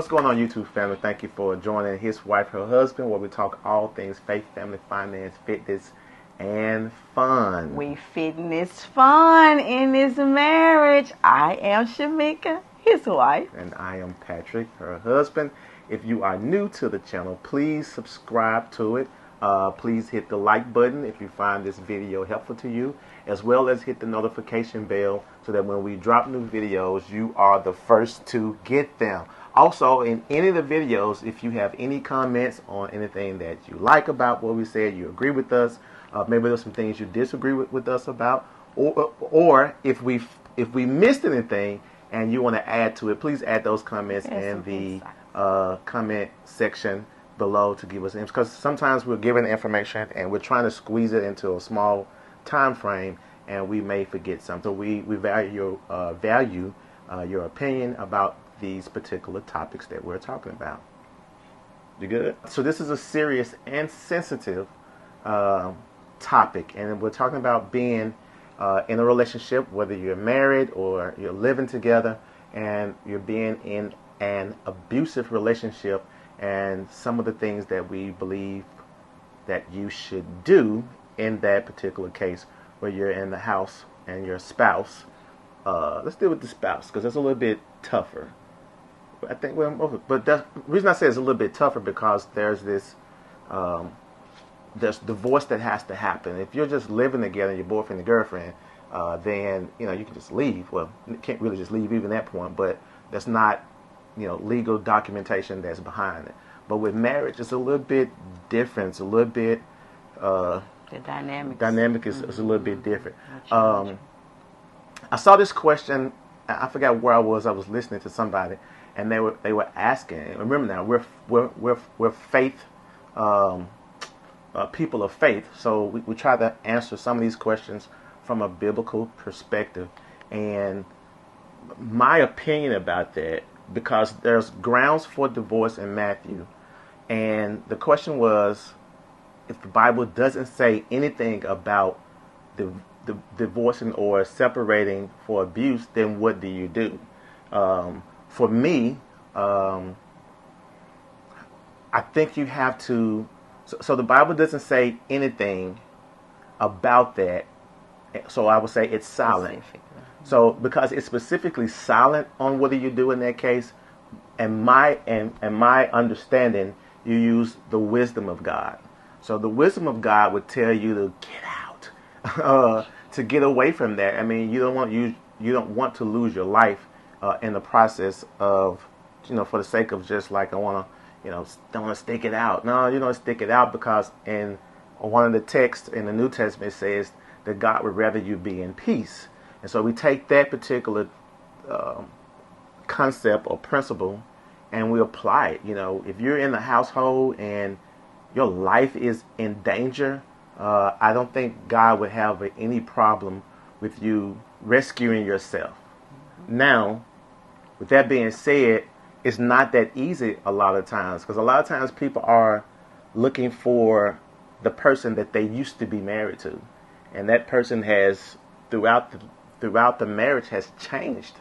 What's going on, YouTube family? Thank you for joining His Wife, Her Husband, where we talk all things faith, family, finance, fitness, and fun. We fitness fun in this marriage. I am Shamika, his wife. And I am Patrick, her husband. If you are new to the channel, please subscribe to it. Please hit the like button if you find this video helpful to you, as well as hit the notification bell so that when we drop new videos, you are the first to get them. Also, in any of the videos, if you have any comments on anything that you like about what we said, you agree with us, maybe there's some things you disagree with us about, or if we missed anything and you want to add to it, please add those comments in the comment section below to give us, because sometimes we're given information and we're trying to squeeze it into a small time frame and we may forget something. So we value your opinion about these particular topics that we're talking about. You good? So this is a serious and sensitive topic, and we're talking about being in a relationship, whether you're married or you're living together, and you're being in an abusive relationship, and some of the things that we believe that you should do in that particular case where you're in the house and your spouse. Let's deal with the spouse, because it's a little bit tougher. I think, but the reason I say it's a little bit tougher because there's this, there's divorce that has to happen. If you're just living together, your boyfriend and girlfriend, then you can just leave. Well, you can't really just leave even at that point, but there's not, legal documentation that's behind it. But with marriage, it's a little bit different. It's a little bit The dynamic is a little bit different. I saw this question. I forgot where I was. I was listening to somebody, and they were asking. Remember now, we're faith people of faith, so we try to answer some of these questions from a biblical perspective. And my opinion about that, because there's grounds for divorce in Matthew, and the question was, if the Bible doesn't say anything about the divorcing or separating for abuse, then what do you do? For me, I think you have to. So the Bible doesn't say anything about that. So I would say it's silent. So because it's specifically silent on what do you do in that case, and my understanding, you use the wisdom of God. So the wisdom of God would tell you to get out, to get away from that. I mean, you don't want to lose your life in the process of, for the sake of just like, I want to, don't want to stick it out. No, you don't stick it out, because in one of the texts in the New Testament, it says that God would rather you be in peace. And so we take that particular concept or principle and we apply it. If you're in the household and your life is in danger, I don't think God would have any problem with you rescuing yourself. Now, with that being said, it's not that easy a lot of times, because a lot of times people are looking for the person that they used to be married to, and that person has throughout the marriage has changed,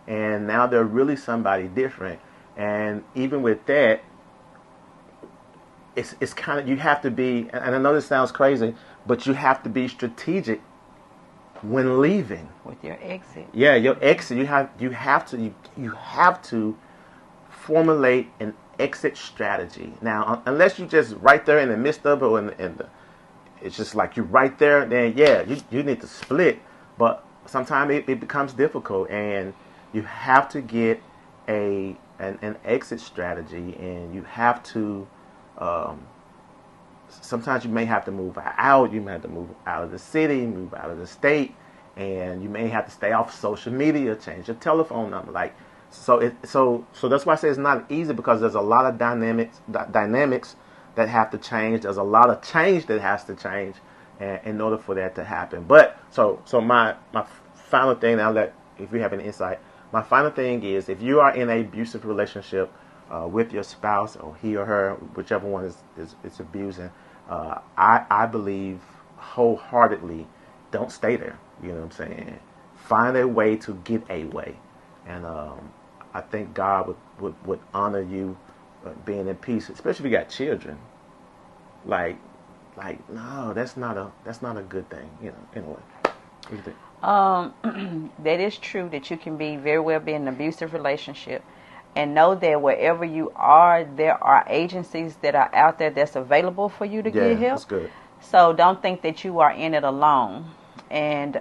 and now they're really somebody different. And even with that, it's kind of, you have to be, and I know this sounds crazy, but you have to be strategic when leaving with your exit. Yeah, your exit. You have to formulate an exit strategy. Now, unless you're just right there in the midst of it, it's just like you're right there, then yeah, you need to split. But sometimes it becomes difficult, and you have to get an exit strategy, and you have to. Sometimes you may have to move out. You may have to move out of the city, move out of the state, and you may have to stay off social media, change your telephone number. So that's why I say it's not easy, because there's a lot of dynamics that have to change. There's a lot of change that has to change in order for that to happen. But so my final thing, I'll let, if you have any insight, my final thing is, if you are in an abusive relationship with your spouse, or he or her, whichever one is abusing, I believe wholeheartedly, don't stay there. You know what I'm saying? Find a way to get away. And I think God would honor you being in peace, especially if you got children. Like no, that's not a good thing. Anyway, what do you think? That is true that you can very well be in an abusive relationship, and know that wherever you are, there are agencies that are out there that's available for you to get help. That's good. So don't think that you are in it alone. And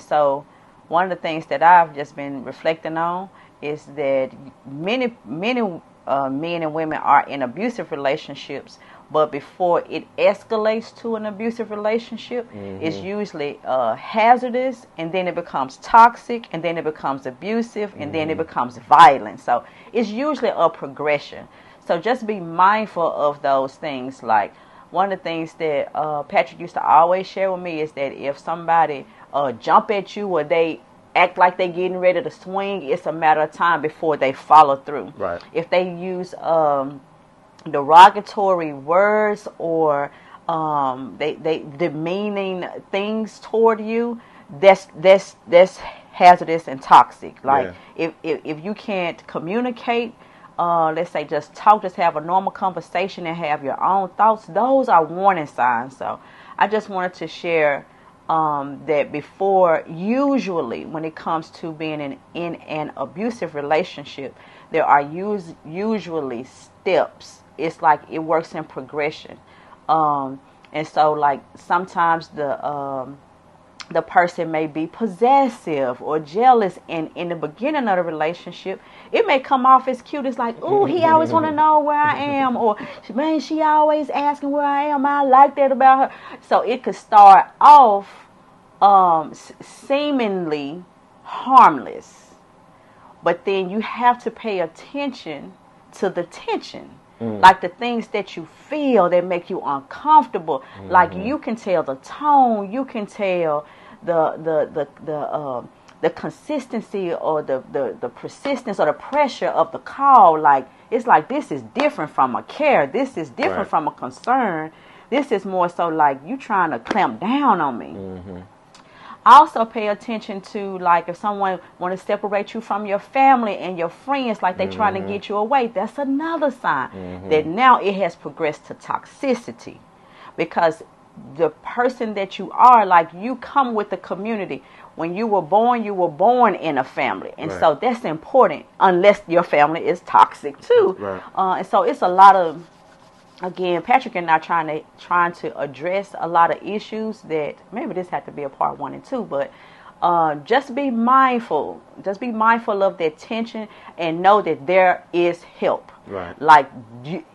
so one of the things that I've just been reflecting on is that many men and women are in abusive relationships, but before it escalates to an abusive relationship, it's usually hazardous, and then it becomes toxic, and then it becomes abusive, and then it becomes violent. So it's usually a progression. So just be mindful of those things. Like one of the things that Patrick used to always share with me is that if somebody jump at you or they act like they're getting ready to swing, it's a matter of time before they follow through. Right. If they use derogatory words or they demeaning things toward you, that's hazardous and toxic. Like if you can't communicate, let's say just talk, just have a normal conversation and have your own thoughts, those are warning signs. So I just wanted to share that before, usually when it comes to being in an abusive relationship, there are usually steps. It's like it works in progression. And so like sometimes the person may be possessive or jealous, and in the beginning of the relationship, it may come off as cute. It's like, ooh, he always want to know where I am, or man, she always asking where I am. I like that about her. So it could start off seemingly harmless, but then you have to pay attention to the tension. Like the things that you feel that make you uncomfortable. Like you can tell the tone, you can tell the consistency or the persistence or the pressure of the call. Like it's like, this is different from a care. This is different from a concern. This is more so like you trying to clamp down on me. Also pay attention to, like, if someone want to separate you from your family and your friends, like they trying to get you away, that's another sign that now it has progressed to toxicity. Because the person that you are, like, you come with the community. When you were born in a family. And so that's important, unless your family is toxic too. And so it's a lot of, again, Patrick and I trying to address a lot of issues that maybe this had to be a part 1 and 2, but just be mindful. Just be mindful of that tension and know that there is help. Right. Like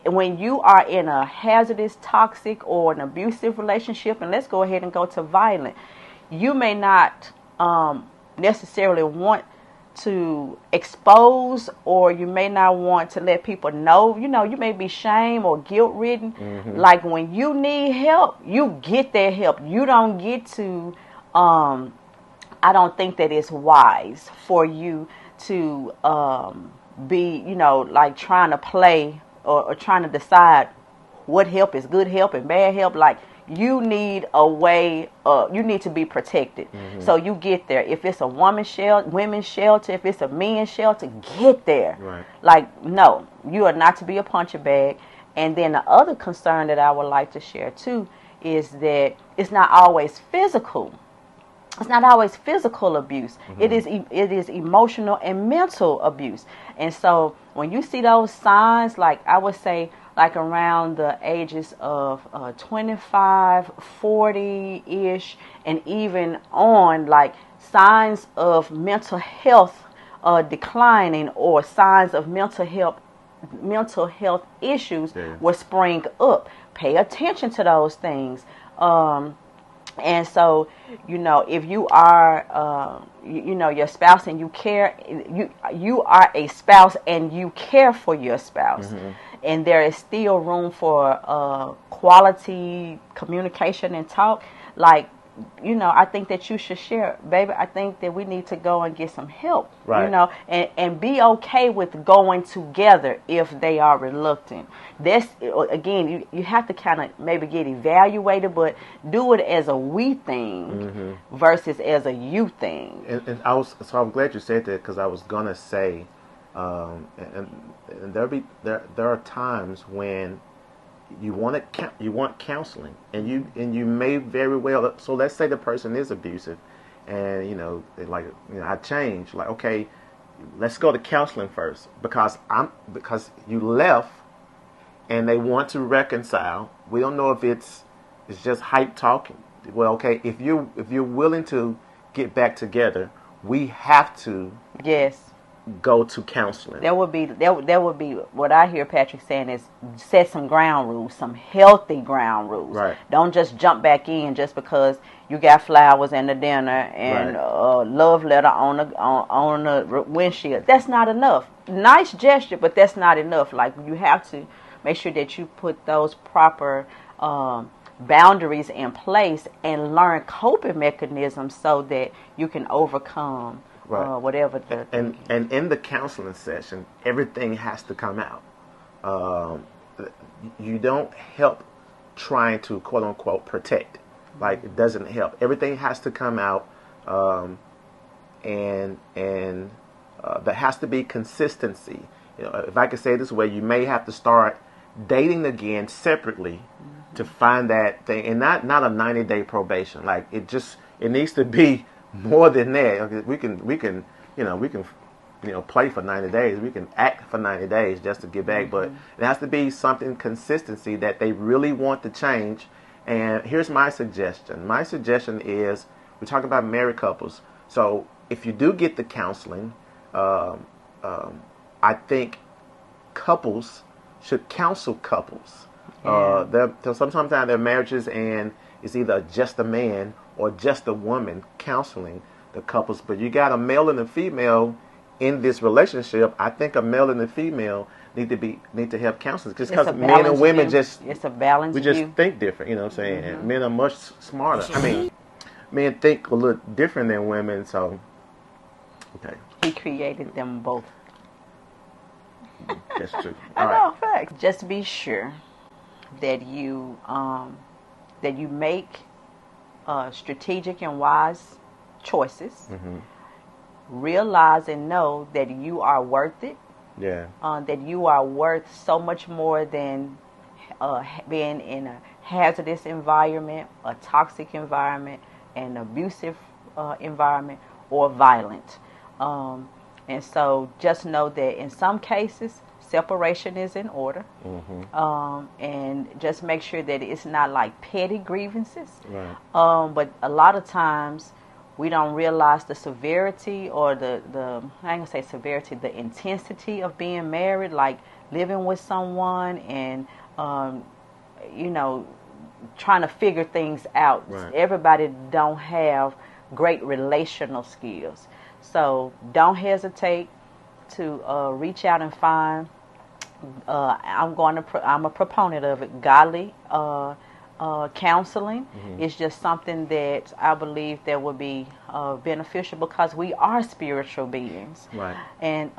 when you are in a hazardous, toxic, or an abusive relationship, and let's go ahead and go to violent, you may not necessarily want to expose, or you may not want to let people know. You may be shame or guilt ridden. Like when you need help, you get that help. You don't get to I don't think that it's wise for you to be like trying to play or trying to decide what help is good help and bad help. Like you need a way, you need to be protected. So you get there. If it's a women's shelter, if it's a men's shelter, get there. Right. Like, no, you are not to be a punching bag. And then the other concern that I would like to share too is that it's not always physical. It's not always physical abuse. It is emotional and mental abuse. And so when you see those signs, like I would say, like around the ages of 25, 40-ish, and even on, like signs of mental health declining, or signs of mental health issues will spring up. Pay attention to those things. And so, if you are, your spouse and you care, you are a spouse and you care for your spouse. And there is still room for quality communication and talk. Like, I think that you should share, baby, I think that we need to go and get some help, right. And be okay with going together if they are reluctant. That's, again, you have to kind of maybe get evaluated, but do it as a we thing versus as a you thing. And I'm glad you said that, because I was going to say, And there are times when you want counseling, and you may very well. So let's say the person is abusive, and I change. Like, okay, let's go to counseling first because you left, and they want to reconcile. We don't know if it's just hype talking. Well, okay, if you're willing to get back together, we have to go to counseling. That would be what I hear Patrick saying is set some ground rules, some healthy ground rules. Right. Don't just jump back in just because you got flowers and the dinner and love letter on the windshield. That's not enough. Nice gesture, but that's not enough. Like, you have to make sure that you put those proper boundaries in place and learn coping mechanisms so that you can overcome whatever the and in the counseling session, everything has to come out. You don't help trying to quote unquote protect. Like, it doesn't help. Everything has to come out, and there has to be consistency. If I could say it this way, you may have to start dating again separately to find that thing, and not a 90-day probation. Like, it needs to be more than that. We can play for 90 days. We can act for 90 days just to get back, but it has to be something consistency that they really want to change. And here's my suggestion. My suggestion is, we're talking about married couples. So if you do get the counseling, I think couples should counsel couples. Sometimes their marriages, and it's either just a man or just a woman counseling the couples. But you got a male and a female in this relationship. I think a male and a female need to have counselors, just because men and women it's a balance. We just think different. You know what I'm saying? Mm-hmm. Men are much smarter. I mean, men think a little different than women. So, okay. He created them both. That's true. I know, facts. Just be sure that you make strategic and wise choices. Mm-hmm. Realize and know that you are worth it. Yeah. That you are worth so much more than being in a hazardous environment, a toxic environment, an abusive environment, or violent. And so just know that in some cases, separation is in order. Mm-hmm. And just make sure that it's not like petty grievances. Right. But a lot of times we don't realize the severity or the I ain't gonna say severity, the intensity of being married, like living with someone and, trying to figure things out. Right. Everybody don't have great relational skills. So don't hesitate to reach out and find. I'm a proponent of it. Godly counseling. Mm-hmm. Is just something that I believe that would be beneficial because we are spiritual beings. Right. And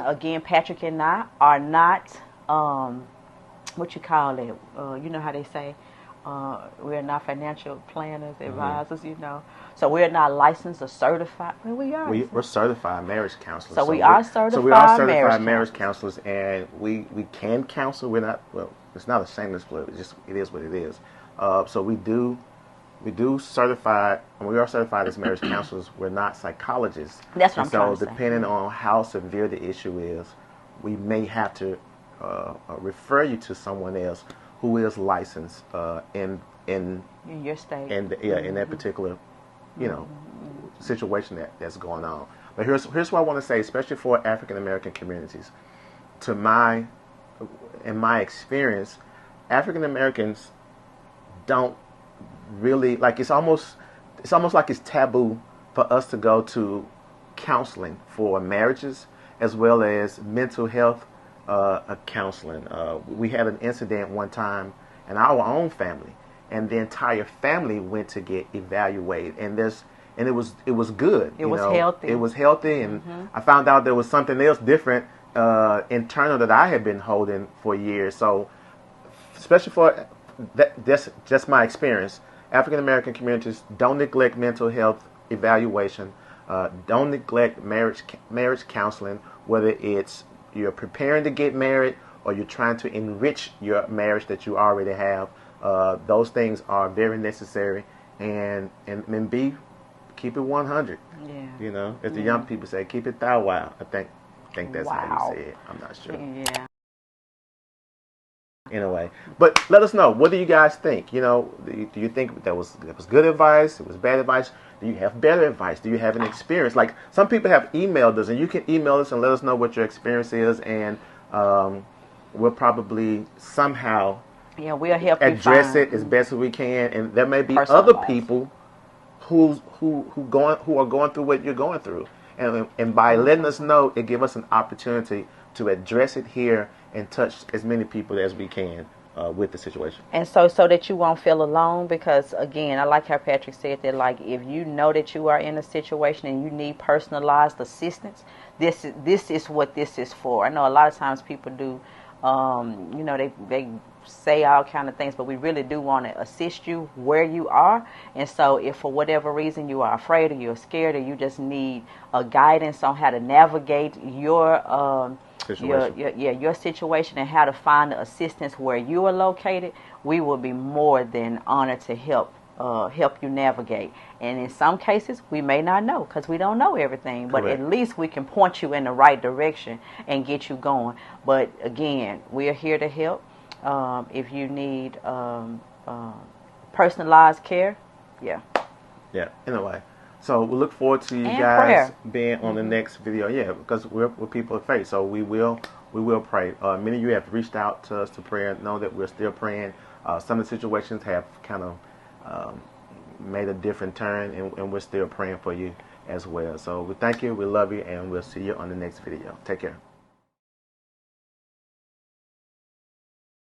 again, Patrick and I are not what you call it. You know how they say. We're not financial planners, advisors, mm-hmm. So we're not licensed or certified. Well, we are. We're certified marriage counselors. So we are certified. So we are certified marriage counselors, and we can counsel. We're not. Well, it's not a shameless plug. It is what it is. So we do certify, and we are certified as marriage counselors. We're not psychologists. That's what I'm trying to say. So depending on how severe the issue is, we may have to refer you to someone else who is licensed in your state, in that particular situation that's going on. But here's what I want to say, especially for African American communities. In my experience, African Americans don't really it's almost like it's taboo for us to go to counseling for marriages as well as mental health counseling. We had an incident one time in our own family, and the entire family went to get evaluated, and it was good. It was healthy. It was healthy, and mm-hmm. I found out there was something else different internal that I had been holding for years. So, especially for that's just my experience. African American communities don't neglect mental health evaluation. Don't neglect marriage counseling, whether it's you're preparing to get married or you're trying to enrich your marriage that you already have. Those things are very necessary. And keep it 100. Yeah. You know, as the young people say, keep it thou wow. I think that's how you say it. I'm not sure. Yeah. Anyway, but let us know. What do you guys think? You know, do you think that was good advice? It was bad advice? Do you have better advice? Do you have an experience? Like some people have emailed us, and you can email us and let us know what your experience is, and we'll probably somehow we'll help address it as best as we can. And there may be other people who are going through what you're going through, and by letting us know, it gives us an opportunity to address it here and touch as many people as we can with the situation. And so that you won't feel alone, because again, I like how Patrick said that, like, if you know that you are in a situation and you need personalized assistance, this is what this is for. I know a lot of times people do, they say all kind of things, but we really do want to assist you where you are. And so if for whatever reason you are afraid or you're scared or you just need a guidance on how to navigate your situation and how to find the assistance where you are located, we will be more than honored to help you navigate. And in some cases, we may not know because we don't know everything, but Correct. At least we can point you in the right direction and get you going. But again, we are here to help. If you need personalized care, yeah. Anyway, so we look forward to you and guys prayer. Being on the next video. Yeah, because we're people of faith, so we will pray. Many of you have reached out to us to pray. Know that we're still praying. Some of the situations have kind of made a different turn, and we're still praying for you as well. So we thank you, we love you, and we'll see you on the next video. Take care.